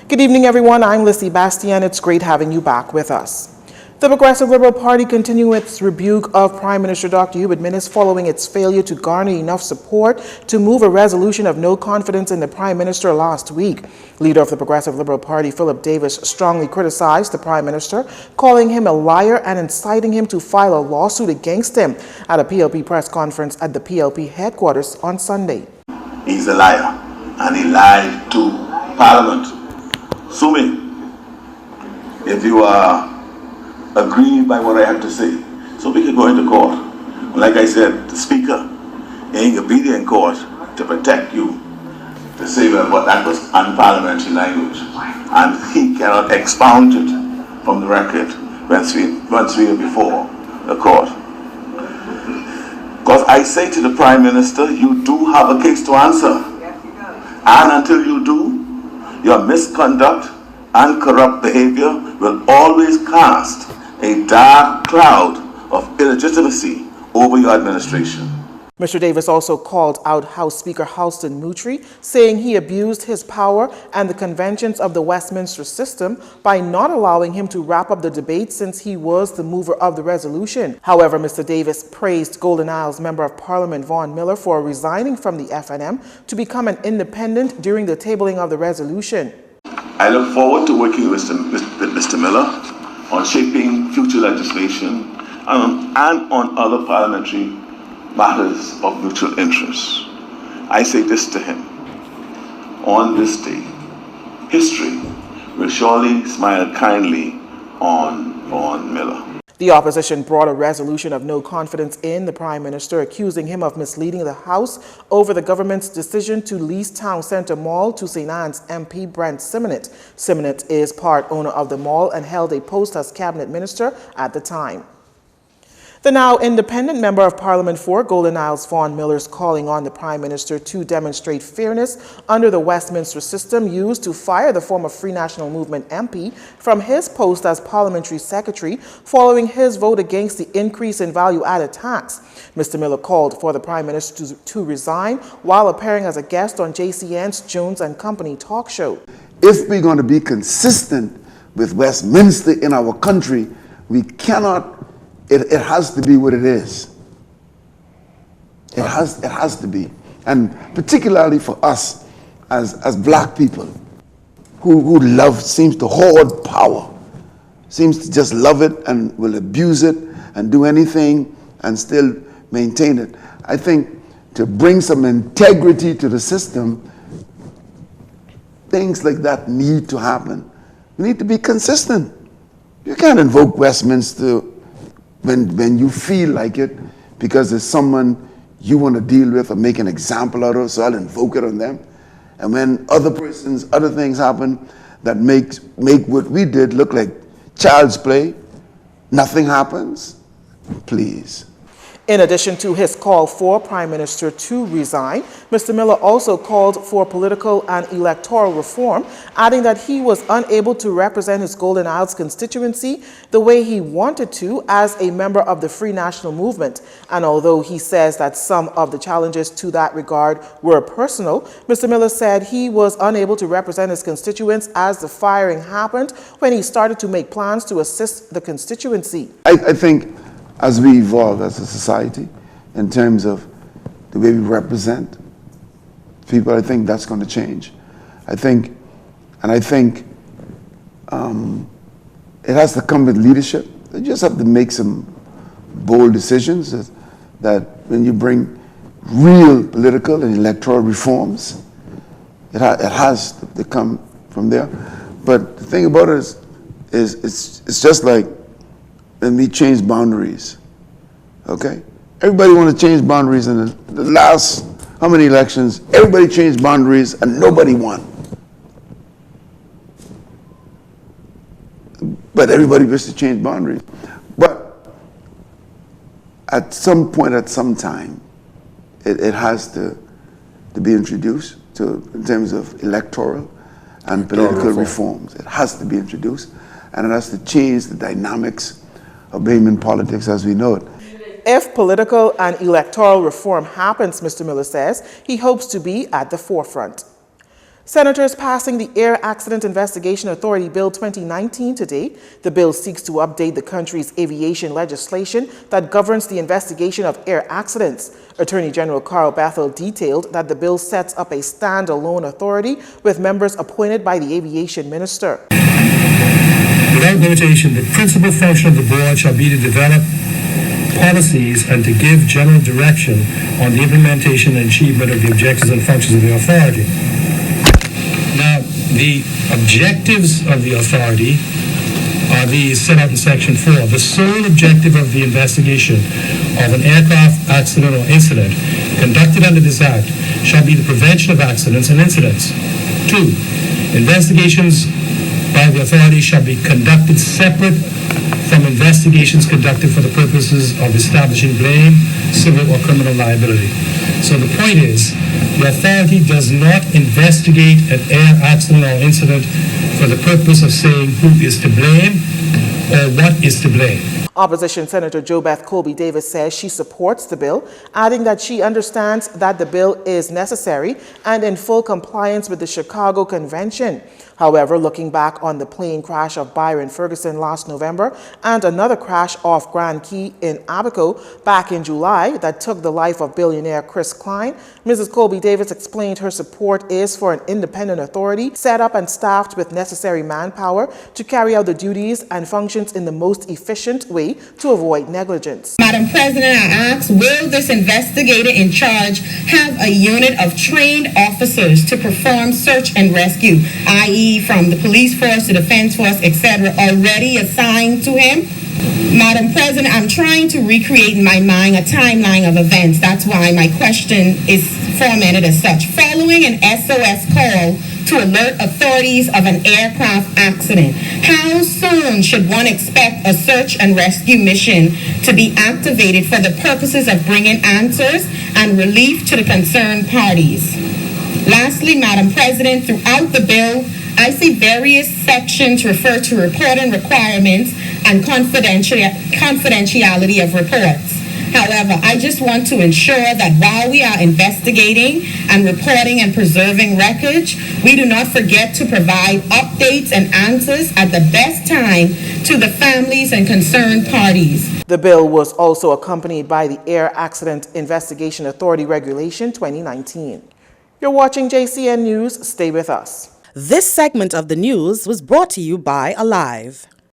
Good evening, everyone. I'm Lissy Bastien. It's great having you back with us. The Progressive Liberal Party continued its rebuke of Prime Minister Dr. Hubert Minnis following its failure to garner enough support to move a resolution of no confidence in the Prime Minister last week. Leader of the Progressive Liberal Party, Philip Davis, strongly criticized the Prime Minister, calling him a liar and inciting him to file a lawsuit against him at a PLP press conference at the PLP headquarters on Sunday. He's a liar, and he lied to Parliament. Sue me if you are aggrieved by what I have to say, so we can go into court. Like I said, the Speaker ain't gonna be there in court to protect you, to say that that was unparliamentary language, and he cannot expound it from the record once we are before the court. Because I say to the Prime Minister, you do have a case to answer, and until you do, your misconduct and corrupt behavior will always cast a dark cloud of illegitimacy over your administration. Mr. Davis also called out House Speaker Halston Moutry, saying he abused his power and the conventions of the Westminster system by not allowing him to wrap up the debate since he was the mover of the resolution. However, Mr. Davis praised Golden Isles Member of Parliament Vaughan Miller for resigning from the FNM to become an independent during the tabling of the resolution. I look forward to working with Mr. Miller on shaping future legislation and on other parliamentary matters of mutual interest. I say this to him: on this day, history will surely smile kindly on Miller. The opposition brought a resolution of no confidence in the Prime Minister, accusing him of misleading the House over the government's decision to lease Town Centre Mall to St. Anne's MP Brent Simonette. Simonette is part owner of the mall and held a post as cabinet minister at the time. The now independent Member of Parliament for Golden Isles, Vaughan Miller, is calling on the Prime Minister to demonstrate fairness under the Westminster system used to fire the former Free National Movement MP from his post as Parliamentary Secretary following his vote against the increase in value-added tax. Mr. Miller called for the Prime Minister to resign while appearing as a guest on JCN's Jones and Company talk show. If we're going to be consistent with Westminster in our country, we cannot. It has to be what it is. It has to be. And particularly for us as black people who seems to hoard power, seems to just love it and will abuse it and do anything and still maintain it. I think to bring some integrity to the system, things like that need to happen. We need to be consistent. You can't invoke Westminster when you feel like it because there's someone you want to deal with or make an example out of, so I'll invoke it on them. And when other things happen that make what we did look like child's play, nothing happens, please. In addition to his call for Prime Minister to resign, Mr. Miller also called for political and electoral reform, adding that he was unable to represent his Golden Isles constituency the way he wanted to as a member of the Free National Movement. And although he says that some of the challenges to that regard were personal, Mr. Miller said he was unable to represent his constituents as the firing happened when he started to make plans to assist the constituency. I think as we evolve as a society in terms of the way we represent people, I think that's going to change. I think it has to come with leadership. You just have to make some bold decisions that when you bring real political and electoral reforms, it has to come from there. But the thing about it is it's just like when we change boundaries, okay? Everybody want to change boundaries in the last, how many elections? Everybody changed boundaries and nobody won. But everybody wishes to change boundaries. But at some point, at some time, it has to be introduced in terms of electoral and political reforms. It has to be introduced, and it has to change the dynamics of Bahamian politics as we know it. If political and electoral reform happens, Mr. Miller says, he hopes to be at the forefront. Senators passing the Air Accident Investigation Authority Bill 2019 today. The bill seeks to update the country's aviation legislation that governs the investigation of air accidents. Attorney General Carl Bethel detailed that the bill sets up a standalone authority with members appointed by the aviation minister. Without limitation, the principal function of the board shall be to develop policies and to give general direction on the implementation and achievement of the objectives and functions of the authority. Now, the objectives of the authority are these set out in Section 4. The sole objective of the investigation of an aircraft accident or incident conducted under this Act shall be the prevention of accidents and incidents. 2. Investigations by the authority shall be conducted separate from investigations conducted for the purposes of establishing blame, civil or criminal liability. So the point is, the authority does not investigate an air accident or incident for the purpose of saying who is to blame or what is to blame. Opposition Senator JoBeth Colby Davis says she supports the bill, adding that she understands that the bill is necessary and in full compliance with the Chicago Convention. However, looking back on the plane crash of Byron Ferguson last November and another crash off Grand Key in Abaco back in July that took the life of billionaire Chris Klein, Mrs. Colby Davis explained her support is for an independent authority set up and staffed with necessary manpower to carry out the duties and functions in the most efficient way to avoid negligence. Madam President, I ask, will this investigator in charge have a unit of trained officers to perform search and rescue, i.e. from the police force, the defense force, etc., already assigned to him? Madam President, I'm trying to recreate in my mind a timeline of events. That's why my question is formatted as such. Following an SOS call to alert authorities of an aircraft accident, how soon should one expect a search and rescue mission to be activated for the purposes of bringing answers and relief to the concerned parties? Lastly, Madam President, throughout the bill, I see various sections refer to reporting requirements and confidentiality of reports. However, I just want to ensure that while we are investigating and reporting and preserving wreckage, we do not forget to provide updates and answers at the best time to the families and concerned parties. The bill was also accompanied by the Air Accident Investigation Authority Regulation 2019. You're watching JCN News. Stay with us. This segment of the news was brought to you by Alive.